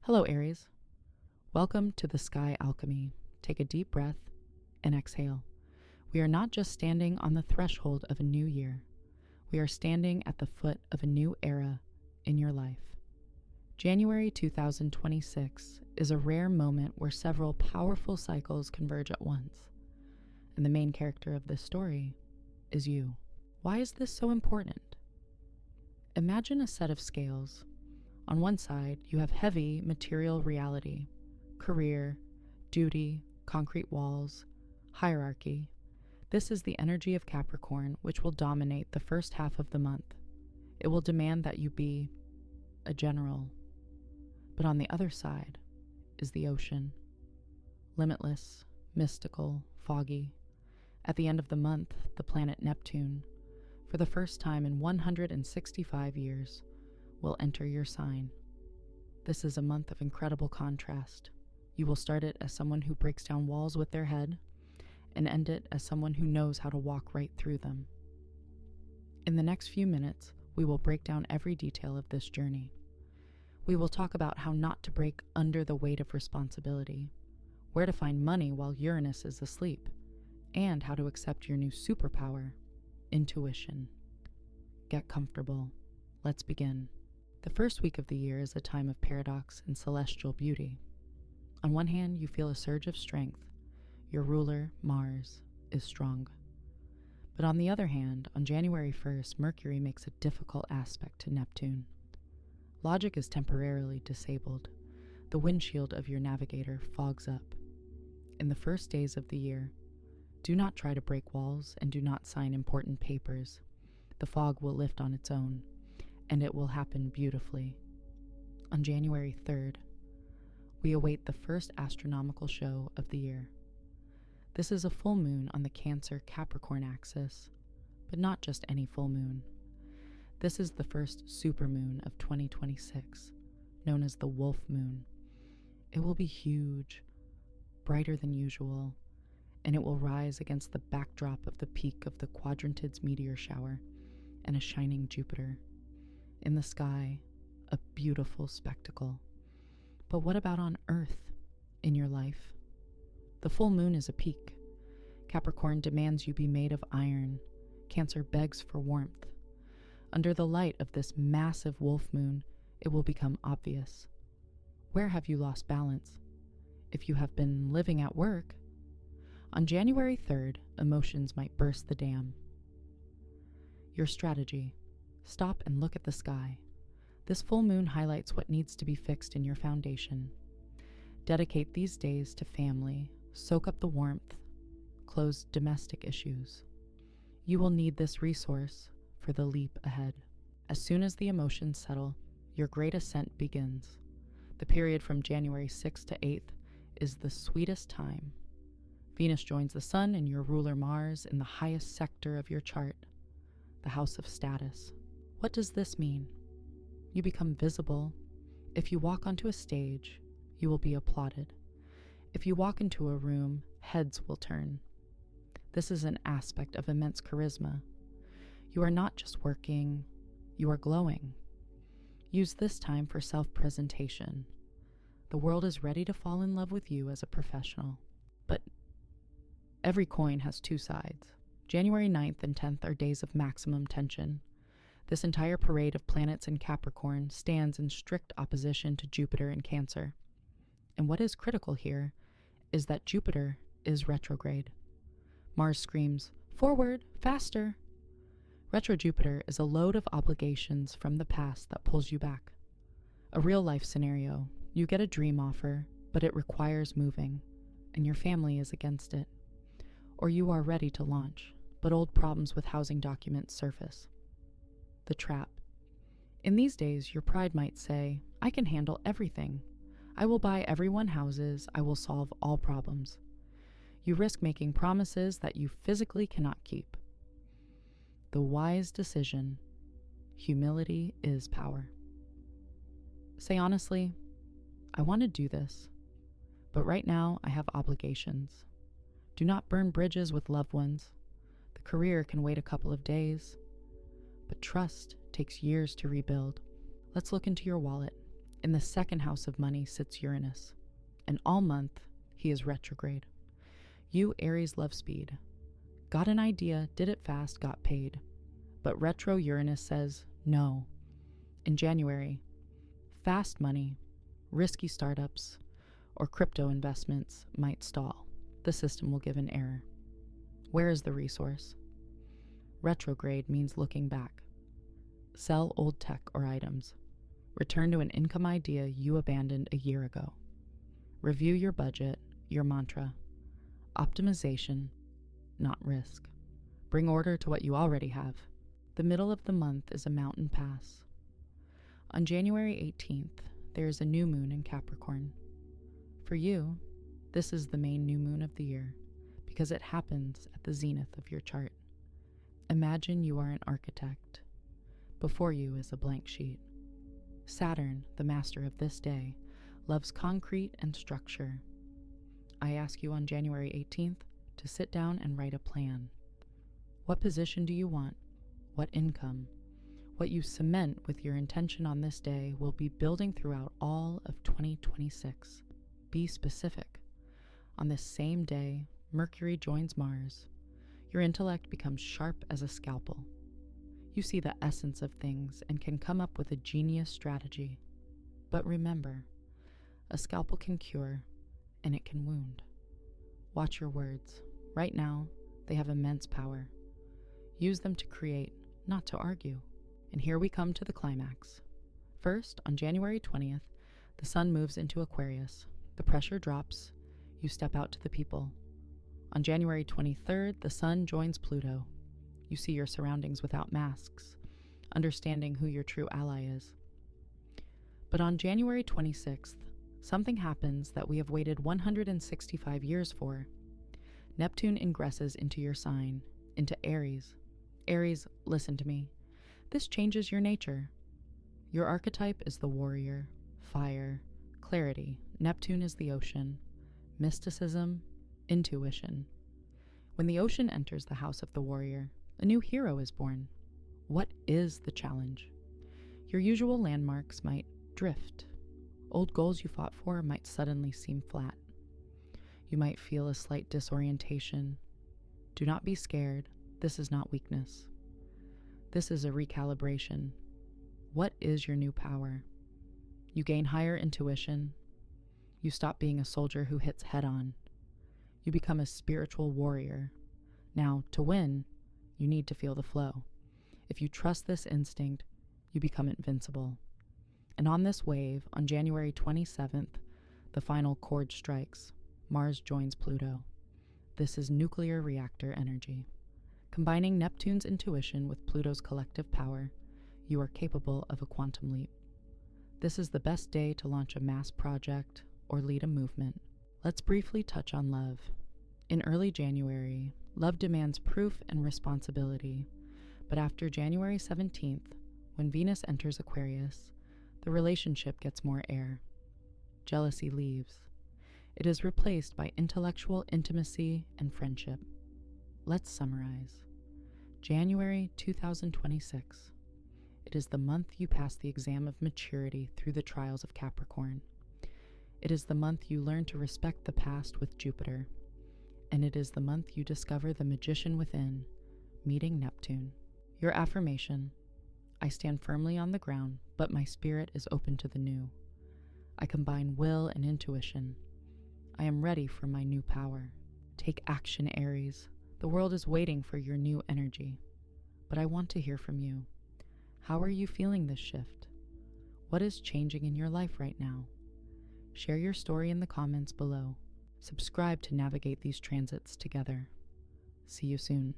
Hello, Aries. Welcome to the Sky Alchemy. Take a deep breath and exhale. We are not just standing on the threshold of a new year. We are standing at the foot of a new era in your life. January 2026 is a rare moment where several powerful cycles converge at once. And the main character of this story is you. Why is this so important? Imagine a set of scales. On one side, you have heavy material reality, career, duty, concrete walls, hierarchy. This is the energy of Capricorn, which will dominate the first half of the month. It will demand that you be a general. But on the other side is the ocean. Limitless, mystical, foggy. At the end of the month, the planet Neptune, for the first time in 165 years, will enter your sign. This is a month of incredible contrast. You will start it as someone who breaks down walls with their head and end it as someone who knows how to walk right through them. In the next few minutes, we will break down every detail of this journey. We will talk about how not to break under the weight of responsibility, where to find money while Uranus is asleep, and how to accept your new superpower, intuition. Get comfortable. Let's begin. The first week of the year is a time of paradox and celestial beauty. On one hand, you feel a surge of strength. Your ruler, Mars, is strong. But on the other hand, on January 1st, Mercury makes a difficult aspect to Neptune. Logic is temporarily disabled. The windshield of your navigator fogs up. In the first days of the year, do not try to break walls and do not sign important papers. The fog will lift on its own, and it will happen beautifully. On January 3rd, we await the first astronomical show of the year. This is a full moon on the Cancer-Capricorn axis, but not just any full moon. This is the first supermoon of 2026, known as the Wolf Moon. It will be huge, brighter than usual, and it will rise against the backdrop of the peak of the Quadrantids meteor shower and a shining Jupiter. In the sky, a beautiful spectacle. But what about on Earth, in your life? The full moon is a peak. Capricorn demands you be made of iron. Cancer begs for warmth. Under the light of this massive wolf moon, it will become obvious. Where have you lost balance? If you have been living at work, on January 3rd, emotions might burst the dam. Your strategy. Stop and look at the sky. This full moon highlights what needs to be fixed in your foundation. Dedicate these days to family, soak up the warmth, close domestic issues. You will need this resource for the leap ahead. As soon as the emotions settle, your great ascent begins. The period from January 6th to 8th is the sweetest time. Venus joins the Sun and your ruler Mars in the highest sector of your chart, the house of status. What does this mean? You become visible. If you walk onto a stage, you will be applauded. If you walk into a room, heads will turn. This is an aspect of immense charisma. You are not just working, you are glowing. Use this time for self-presentation. The world is ready to fall in love with you as a professional. But every coin has two sides. January 9th and 10th are days of maximum tension. This entire parade of planets in Capricorn stands in strict opposition to Jupiter in Cancer. And what is critical here is that Jupiter is retrograde. Mars screams, "Forward, faster!" Retro Jupiter is a load of obligations from the past that pulls you back. A real-life scenario. You get a dream offer, but it requires moving, and your family is against it. Or you are ready to launch, but old problems with housing documents surface. The trap. In these days, your pride might say, "I can handle everything. I will buy everyone houses. I will solve all problems." You risk making promises that you physically cannot keep. The wise decision. Humility is power. Say honestly, "I want to do this, but right now I have obligations." Do not burn bridges with loved ones. The career can wait a couple of days, but trust takes years to rebuild. Let's look into your wallet. In the second house of money sits Uranus, and all month he is retrograde. You, Aries, love speed. Got an idea, did it fast, got paid. But retro Uranus says no. In January, fast money, risky startups, or crypto investments might stall. The system will give an error. Where is the resource? Retrograde means looking back. Sell old tech or items. Return to an income idea you abandoned a year ago. Review your budget, your mantra. Optimization, not risk. Bring order to what you already have. The middle of the month is a mountain pass. On January 18th, there is a new moon in Capricorn. For you, this is the main new moon of the year because it happens at the zenith of your chart. Imagine you are an architect. Before you is a blank sheet. Saturn, the master of this day, loves concrete and structure. I ask you on January 18th to sit down and write a plan. What position do you want? What income? What you cement with your intention on this day will be building throughout all of 2026. Be specific. On this same day, Mercury joins Mars. Your intellect becomes sharp as a scalpel. You see the essence of things and can come up with a genius strategy. But remember, a scalpel can cure, and it can wound. Watch your words. Right now, they have immense power. Use them to create, not to argue. And here we come to the climax. First, on January 20th, the sun moves into Aquarius. The pressure drops. You step out to the people. On January 23rd, the sun joins Pluto. You see your surroundings without masks, understanding who your true ally is. But on January 26th, something happens that we have waited 165 years for. Neptune ingresses into your sign, into Aries. Aries, listen to me. This changes your nature. Your archetype is the warrior, fire, clarity. Neptune is the ocean, mysticism, intuition. When the ocean enters the house of the warrior, a new hero is born. What is the challenge? Your usual landmarks might drift. Old goals you fought for might suddenly seem flat. You might feel a slight disorientation. Do not be scared. This is not weakness. This is a recalibration. What is your new power? You gain higher intuition. You stop being a soldier who hits head on. You become a spiritual warrior. Now, to win, you need to feel the flow. If you trust this instinct, you become invincible. And on this wave, on January 27th, the final chord strikes. Mars joins Pluto. This is nuclear reactor energy. Combining Neptune's intuition with Pluto's collective power, you are capable of a quantum leap. This is the best day to launch a mass project or lead a movement. Let's briefly touch on love. In early January, love demands proof and responsibility, but after January 17th, when Venus enters Aquarius, the relationship gets more air. Jealousy leaves. It is replaced by intellectual intimacy and friendship. Let's summarize. January 2026. It is the month you pass the exam of maturity through the trials of Capricorn. It is the month you learn to respect the past with Jupiter. And it is the month you discover the magician within, meeting Neptune. Your affirmation: I stand firmly on the ground, but my spirit is open to the new. I combine will and intuition. I am ready for my new power. Take action, Aries. The world is waiting for your new energy. But I want to hear from you. How are you feeling this shift? What is changing in your life right now? Share your story in the comments below. Subscribe to navigate these transits together. See you soon.